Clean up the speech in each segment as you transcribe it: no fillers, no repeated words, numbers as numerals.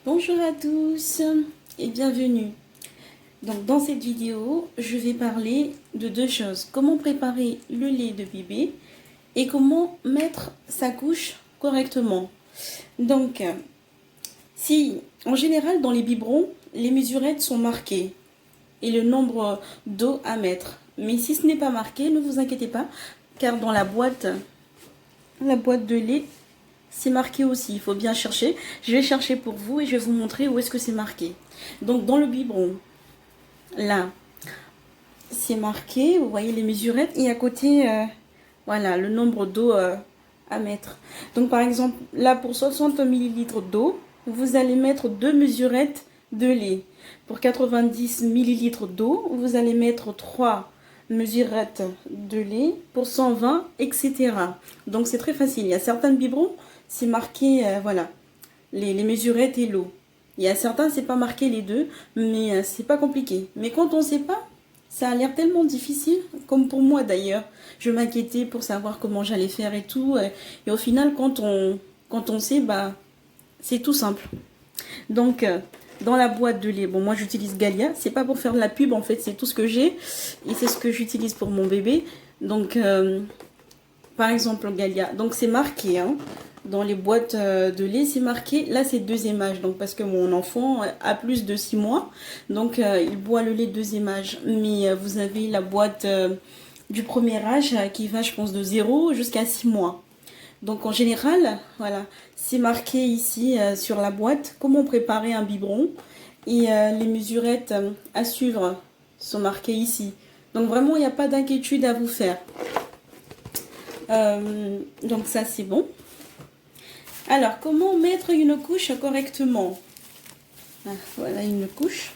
Bonjour à tous et bienvenue. Donc dans cette vidéo, je vais parler de deux choses. Comment préparer le lait de bébé et comment mettre sa couche correctement. Donc, si en général dans les biberons, les mesurettes sont marquées et le nombre d'eau à mettre. Mais si ce n'est pas marqué, ne vous inquiétez pas, car dans la boîte de lait, c'est marqué aussi, il faut bien chercher. Je vais chercher pour vous et je vais vous montrer où est-ce que c'est marqué. Donc dans le biberon, là, c'est marqué, vous voyez les mesurettes et à côté, voilà, le nombre d'eau à mettre. Donc par exemple, là pour 60 ml d'eau, vous allez mettre 2 mesurettes de lait. Pour 90 ml d'eau, vous allez mettre 3 mesurettes de lait. Pour 120, etc. Donc c'est très facile. Il y a certains biberons, c'est marqué, voilà, les mesurettes et l'eau. Il y a certains, c'est pas marqué les deux, mais c'est pas compliqué. Mais quand on sait pas, ça a l'air tellement difficile, comme pour moi d'ailleurs. Je m'inquiétais pour savoir comment j'allais faire et tout. Et au final, quand on sait, bah, c'est tout simple. Donc, dans la boîte de lait, bon, moi j'utilise Galia. C'est pas pour faire de la pub, en fait, c'est tout ce que j'ai. Et c'est ce que j'utilise pour mon bébé. Donc, par exemple, Galia. Donc, c'est marqué, hein. Dans les boîtes de lait, c'est marqué, là c'est deuxième âge, donc parce que mon enfant a plus de 6 mois, donc il boit le lait de deuxième âge. Mais vous avez la boîte du premier âge qui va, je pense, de 0 jusqu'à 6 mois. Donc en général, voilà, c'est marqué ici sur la boîte comment préparer un biberon et les mesurettes à suivre sont marquées ici. Donc vraiment, il n'y a pas d'inquiétude à vous faire. Donc ça c'est bon. Alors, comment mettre une couche correctement? Voilà une couche.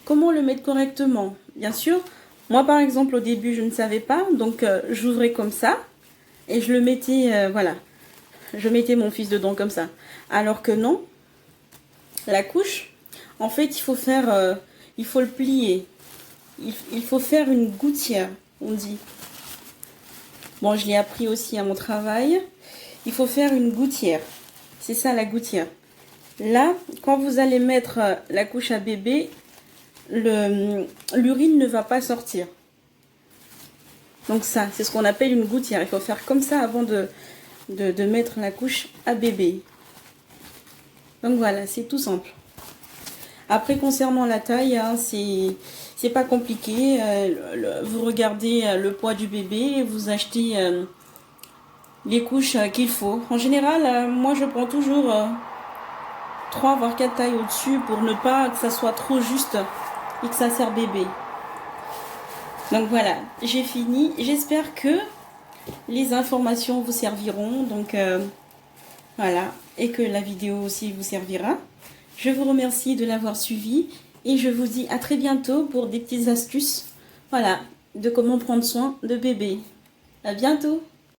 Comment le mettre correctement? Bien sûr, moi par exemple au début je ne savais pas, donc j'ouvrais comme ça et je le mettais, voilà, je mettais mon fils dedans comme ça. Alors que non, la couche, en fait il faut le plier. Il faut faire une gouttière, on dit. Bon, je l'ai appris aussi à mon travail. Il faut faire une gouttière. C'est ça la gouttière. Là, quand vous allez mettre la couche à bébé, l'urine ne va pas sortir. Donc ça, c'est ce qu'on appelle une gouttière. Il faut faire comme ça avant de mettre la couche à bébé. Donc voilà, c'est tout simple. Après, concernant la taille, hein, c'est pas compliqué. Vous regardez le poids du bébé, vous achetez les couches qu'il faut. En général, moi je prends toujours 3 voire 4 tailles au-dessus pour ne pas que ça soit trop juste et que ça sert bébé. Donc voilà, j'ai fini. J'espère que les informations vous serviront. Donc voilà, et que la vidéo aussi vous servira. Je vous remercie de l'avoir suivi et je vous dis à très bientôt pour des petites astuces, voilà, de comment prendre soin de bébé. À bientôt.